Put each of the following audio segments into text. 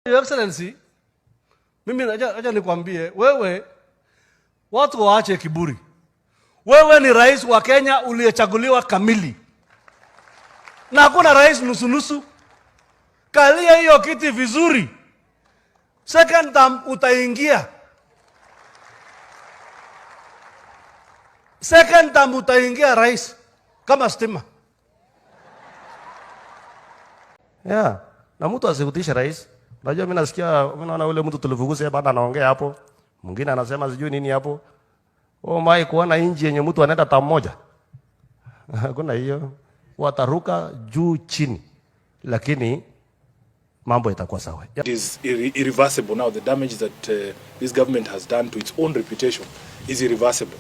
Your Excellency, mimi acha nikwambie wewe, watu waache kiburi. Wewe ni rais wa Kenya uliyechaguliwa kamili. Na hakuna rais nusu-nusu. Kalia hiyo kiti vizuri. Second term utaingia. Second term utaingia rais kama stima. Yeah, na mtu asikutisha rais. Unajua mimi nasikia, mimi naona ule mtu tulivuguze baada anaongea hapo. Mwingine anasema sijui nini hapo. Oh my, kuona inji yenye mtu anaenda tamu moja. Kuna hiyo. Wataruka juu chini. Lakini mambo itakuwa sawa. It is irreversible now. The damage that this government has done to its own reputation is irreversible.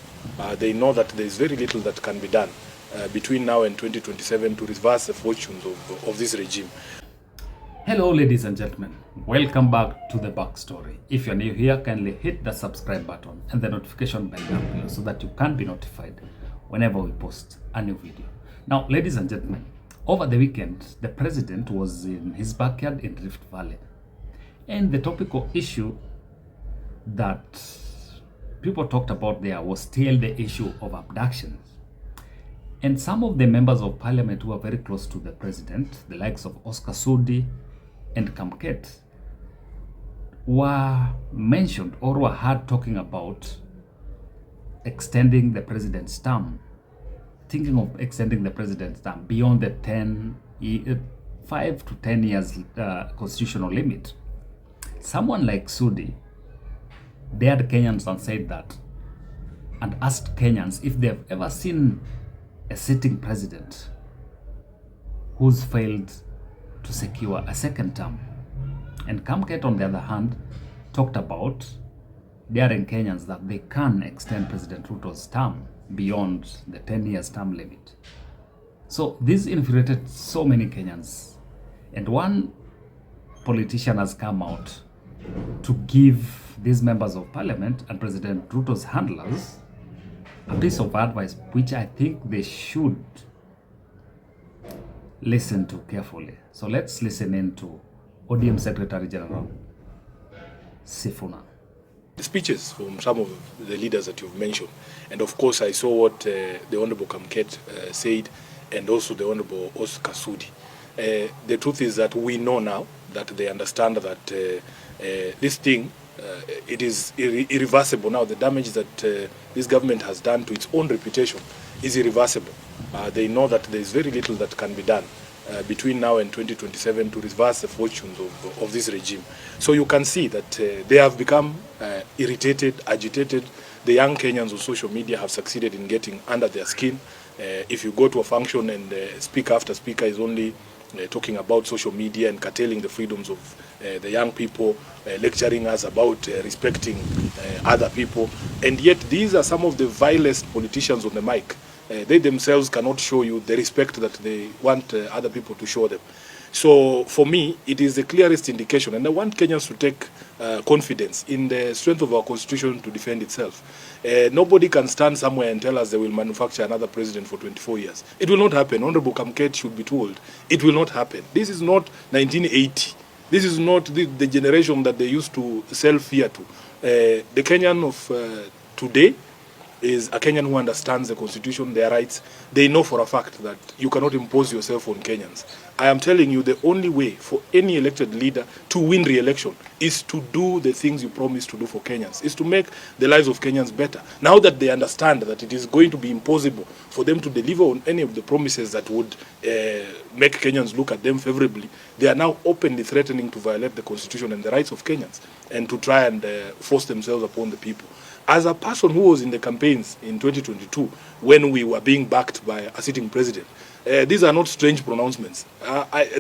They know that there is very little that can be done between now and 2027 to reverse the fortunes of this regime. Hello ladies and gentlemen, welcome back to the backstory. If you're new here, kindly hit the subscribe button and the notification bell down below so that you can be notified whenever we post a new video. Now ladies and gentlemen, over the weekend the president was in his backyard in Rift Valley, and the topical issue that people talked about there was still the issue of abductions. And some of the members of parliament who are very close to the president, the likes of Oscar Sudi and Kamket, were mentioned or were heard talking about extending the president's term, thinking of extending the president's term beyond the 5 to 10 years constitutional limit. Someone like Sudi dared Kenyans and said that, and asked Kenyans if they've ever seen a sitting president who's failed to secure a second term. And Kamket, on the other hand, talked about daring Kenyans that they can extend President Ruto's term beyond the 10 years term limit. So this infuriated so many Kenyans. And one politician has come out to give these members of parliament and President Ruto's handlers a piece of advice which I think they should listen to carefully. So let's listen in to ODM Secretary General Sifuna. The speeches from some of the leaders that you've mentioned, and of course I saw what the Honorable Kamket said, and also the Honorable Oscar Sudi. The truth is that we know now that they understand that this thing, it is irreversible now. The damage that this government has done to its own reputation is irreversible. They know that there is very little that can be done between now and 2027 to reverse the fortunes of this regime. So you can see that they have become irritated, agitated. The young Kenyans on social media have succeeded in getting under their skin. If you go to a function and speaker after speaker is only talking about social media and curtailing the freedoms of the young people, lecturing us about respecting other people. And yet these are some of the vilest politicians on the mic. They themselves cannot show you the respect that they want other people to show them. So for me, it is the clearest indication, and I want Kenyans to take confidence in the strength of our constitution to defend itself. Nobody can stand somewhere and tell us they will manufacture another president for 24 years. It will not happen. Honorable Kamket should be told. It will not happen. This is not 1980. This is not the generation that they used to sell fear to. The Kenyan of today is a Kenyan who understands the constitution, their rights. They know for a fact that you cannot impose yourself on Kenyans. I am telling you, the only way for any elected leader to win re-election is to do the things you promise to do for Kenyans, is to make the lives of Kenyans better. Now that they understand that it is going to be impossible for them to deliver on any of the promises that would make Kenyans look at them favorably, they are now openly threatening to violate the constitution and the rights of Kenyans and to try and force themselves upon the people. As a person who was in the campaigns in 2022, when we were being backed by a sitting president, these are not strange pronouncements.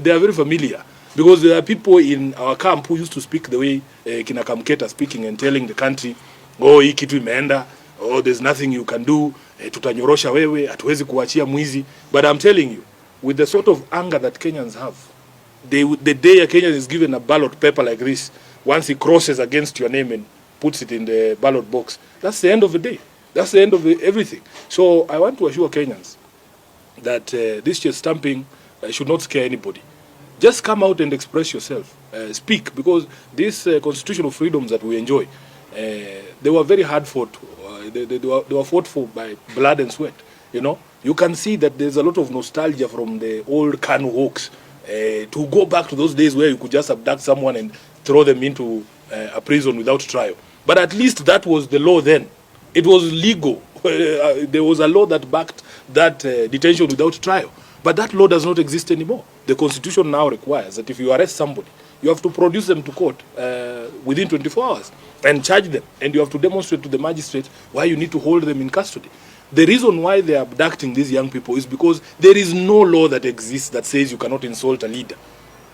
They are very familiar, because there are people in our camp who used to speak the way Kina Kamket are speaking and telling the country, oh, hii kitu imeenda, oh, there's nothing you can do, tutanyorosha wewe, hatuwezi kuachia mwizi. But I'm telling you, with the sort of anger that Kenyans have, the day a Kenyan is given a ballot paper like this, once he crosses against your name and puts it in the ballot box, that's the end of the day. That's the end of everything. So I want to assure Kenyans that this chest stamping should not scare anybody. Just come out and express yourself. Speak, because these constitutional freedoms that we enjoy, they were very hard fought. They were fought for by blood and sweat. You know, you can see that there's a lot of nostalgia from the old Kanu Hawks to go back to those days where you could just abduct someone and throw them into a prison without trial. But at least that was the law then. It was legal. There was a law that backed that detention without trial. But that law does not exist anymore. The Constitution now requires that if you arrest somebody, you have to produce them to court within 24 hours and charge them. And you have to demonstrate to the magistrate why you need to hold them in custody. The reason why they are abducting these young people is because there is no law that exists that says you cannot insult a leader.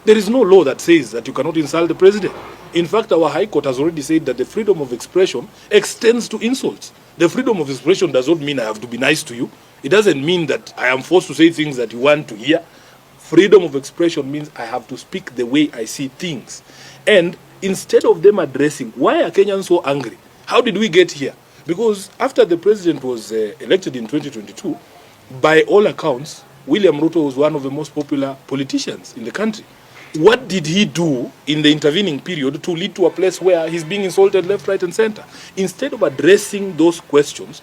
There is no law that says that you cannot insult the president. In fact, our High Court has already said that the freedom of expression extends to insults. The freedom of expression does not mean I have to be nice to you. It doesn't mean that I am forced to say things that you want to hear. Freedom of expression means I have to speak the way I see things. And instead of them addressing, why are Kenyans so angry? How did we get here? Because after the president was elected in 2022, by all accounts, William Ruto was one of the most popular politicians in the country. What did he do in the intervening period to lead to a place where he's being insulted left, right, and center? Instead of addressing those questions,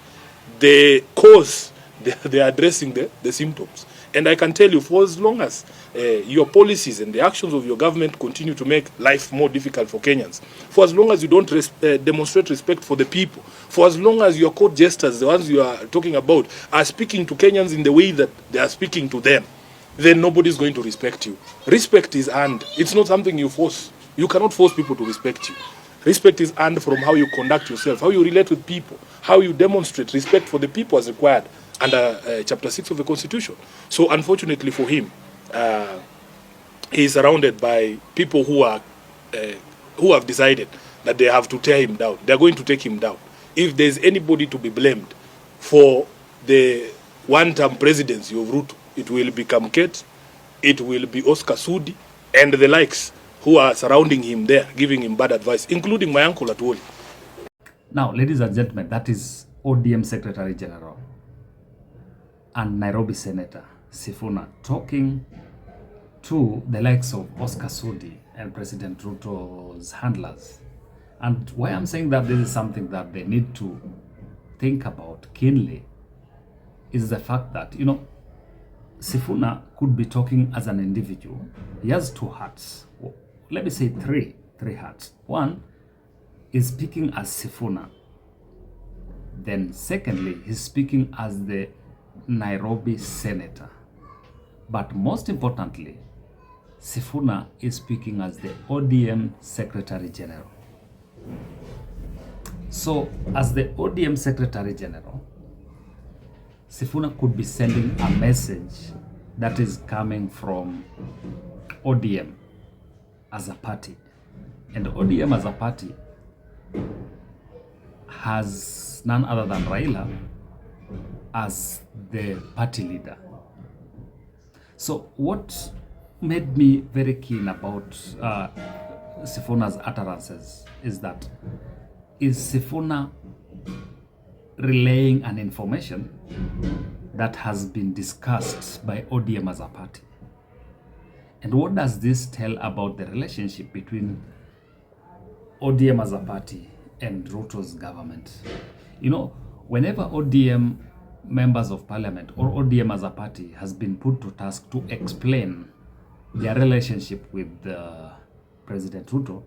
the cause, they are addressing the symptoms. And I can tell you, for as long as your policies and the actions of your government continue to make life more difficult for Kenyans, for as long as you don't demonstrate respect for the people, for as long as your court jesters, the ones you are talking about, are speaking to Kenyans in the way that they are speaking to them, then nobody's going to respect you. Respect is earned. It's not something you force. You cannot force people to respect you. Respect is earned from how you conduct yourself, how you relate with people, how you demonstrate respect for the people as required under Chapter 6 of the Constitution. So unfortunately for him, he is surrounded by people who have decided that they have to tear him down. They are going to take him down. If there's anybody to be blamed for the one-term presidency of Ruto, it will be Kamket, it will be Oscar Sudi, and the likes who are surrounding him there, giving him bad advice, including my uncle Atwoli. Now, ladies and gentlemen, that is ODM Secretary General and Nairobi Senator Sifuna talking to the likes of Oscar Sudi and President Ruto's handlers. And why I'm saying that this is something that they need to think about keenly is the fact that, you know, Sifuna could be talking as an individual. He has two hats. Let me say three hats. One is speaking as Sifuna. Then secondly, he's speaking as the Nairobi Senator. But most importantly, Sifuna is speaking as the ODM Secretary General. So, as the ODM Secretary General, Sifuna could be sending a message that is coming from ODM as a party. And ODM as a party has none other than Raila as the party leader. So what made me very keen about Sifuna's utterances is that, is Sifuna relaying an information that has been discussed by ODM as a party? And what does this tell about the relationship between ODM as a party and Ruto's government? You know, whenever ODM members of parliament or ODM as a party has been put to task to explain their relationship with President Ruto,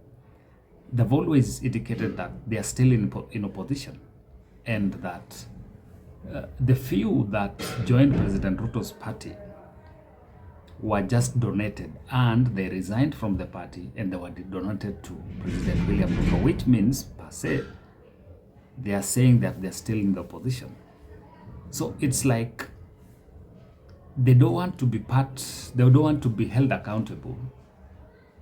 they've always indicated that they are still in opposition, and that the few that joined President Ruto's party were just donated, and they resigned from the party and they were donated to President William Ruto, which means per se they are saying that they're still in the opposition. So it's like they don't want to be held accountable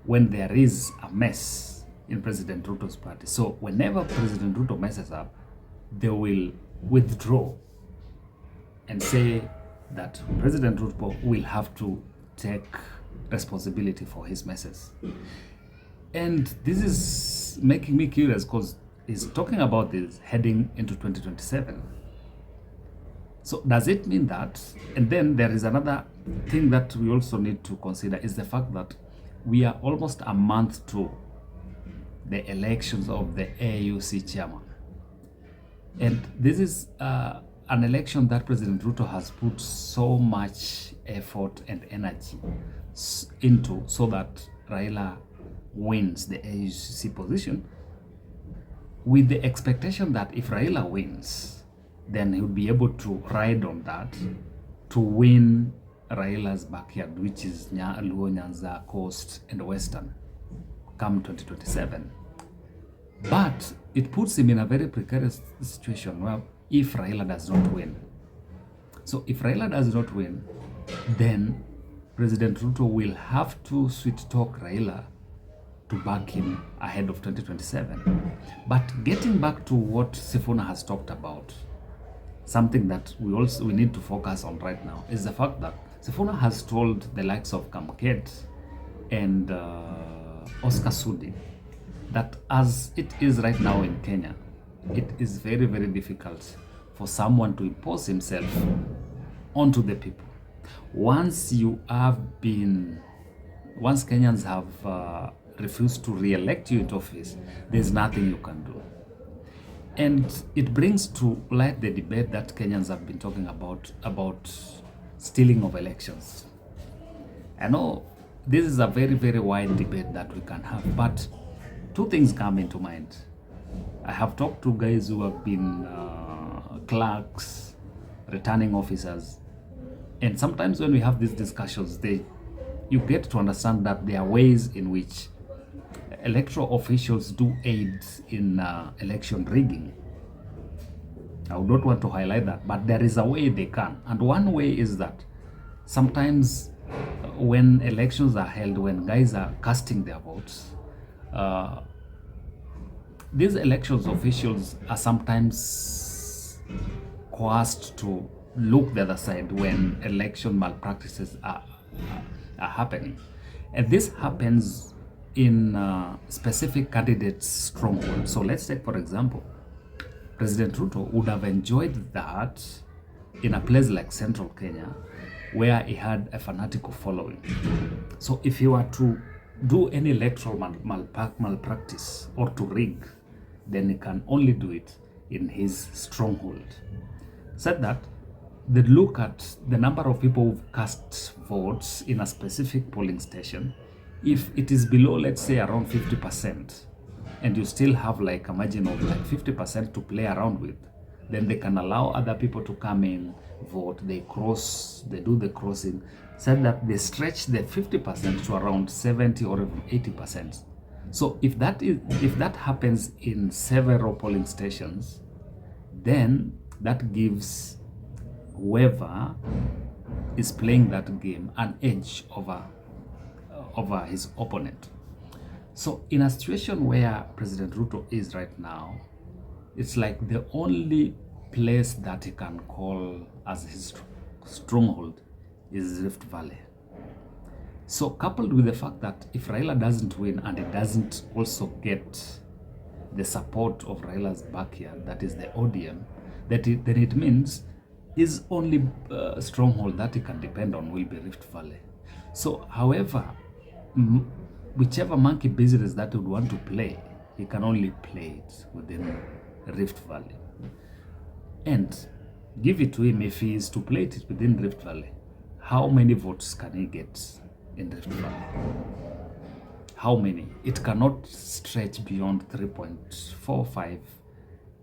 when there is a mess in President Ruto's party. So whenever President Ruto messes up, they will withdraw and say that President Ruto will have to take responsibility for his messes. And this is making me curious because he's talking about this heading into 2027. So does it mean that, and then there is another thing that we also need to consider, is the fact that we are almost a month to the elections of the AUC chairman. And this is an election that President Ruto has put so much effort and energy into so that Raila wins the AUC position, with the expectation that if Raila wins, then he would be able to ride on that to win Raila's backyard, which is Luo, Nyanza, Coast, and Western, come 2027. But it puts him in a very precarious situation where if Raila does not win. So if Raila does not win, then President Ruto will have to sweet talk Raila to back him ahead of 2027. But getting back to what Sifuna has talked about, something that we need to focus on right now is the fact that Sifuna has told the likes of Kamket and Oscar Sudi that as it is right now in Kenya, it is very, very difficult for someone to impose himself onto the people. Once Kenyans have refused to re-elect you into office, there's nothing you can do. And it brings to light the debate that Kenyans have been talking about stealing of elections. I know this is a very, very wide debate that we can have, but two things come into mind. I have talked to guys who have been clerks, returning officers, and sometimes when we have these discussions, you get to understand that there are ways in which electoral officials do aid in election rigging. I would not want to highlight that, but there is a way they can. And one way is that sometimes when elections are held, when guys are casting their votes, these elections officials are sometimes coerced to look the other side when election malpractices are happening. And this happens in specific candidates' strongholds. So let's take, for example, President Ruto would have enjoyed that in a place like Central Kenya, where he had a fanatical following. So if he were to do any electoral malpractice or to rig, then he can only do it in his stronghold. Said that, they look at the number of people who've cast votes in a specific polling station. If it is below, let's say, around 50%, and you still have like a margin of like 50% to play around with, then they can allow other people to come in, vote, they do the crossing, said that they stretch the 50% to around 70 or even 80%. So if that happens in several polling stations, then that gives whoever is playing that game an edge over his opponent. So in a situation where President Ruto is right now, it's like the only place that he can call as his stronghold is Rift Valley. So coupled with the fact that if Raila doesn't win and he doesn't also get the support of Raila's backyard, that is the ODM, then it means his only stronghold that he can depend on will be Rift Valley. So however, whichever monkey business that he would want to play, he can only play it within Rift Valley. And give it to him, if he is to play it within Rift Valley, how many votes can he get in Rift Valley? How many? It cannot stretch beyond 3.45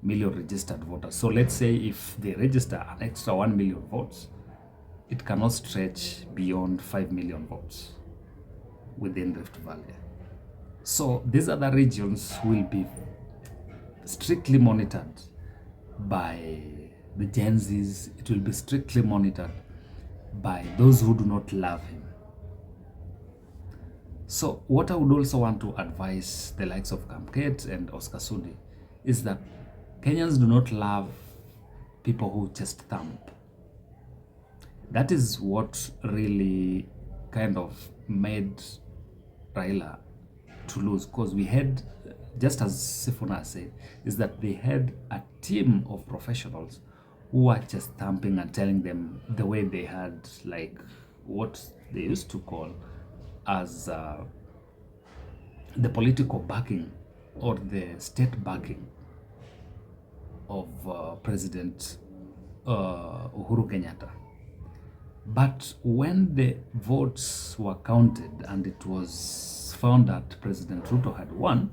million registered voters. So let's say if they register an extra 1 million votes, it cannot stretch beyond 5 million votes within Rift Valley. So these other regions will be strictly monitored by the Gen Zs. It will be strictly monitored by those who do not love him. So what I would also want to advise the likes of Kamket and Oscar Sudi is that Kenyans do not love people who just thump. That is what really kind of made Raila to lose, because we had, just as Sifuna said, is that they had a team of professionals who were just thumping and telling them the way they had, like what they used to call as the political backing or the state backing of President Uhuru Kenyatta. But when the votes were counted and it was found that President Ruto had won,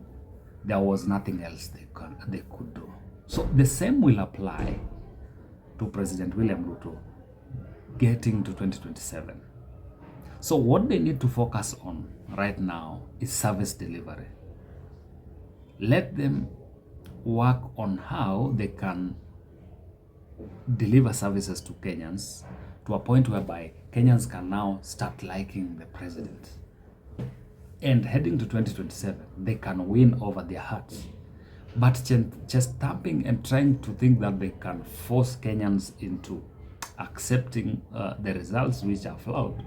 there was nothing else they could do. So the same will apply to President William Ruto getting to 2027. So what they need to focus on right now is service delivery. Let them work on how they can deliver services to Kenyans to a point whereby Kenyans can now start liking the president. And heading to 2027, they can win over their hearts. But just tapping and trying to think that they can force Kenyans into accepting the results which are flawed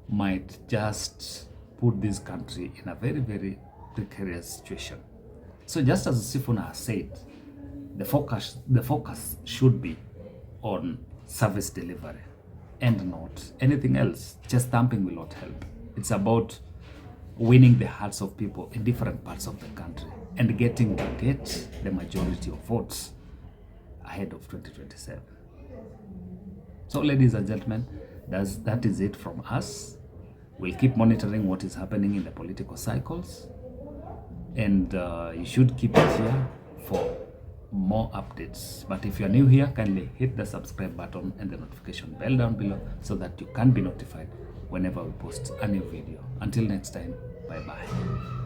might just put this country in a very, very precarious situation. So just as Sifuna has said, the focus should be on service delivery and not anything else. Just stamping will not help. It's about winning the hearts of people in different parts of the country and getting the majority of votes ahead of 2027. So ladies and gentlemen, that is it from us. We'll keep monitoring what is happening in the political cycles, and you should keep it here for more updates. But if you're new here, kindly hit the subscribe button and the notification bell down below so that you can be notified whenever we post a new video. Until next time, bye bye.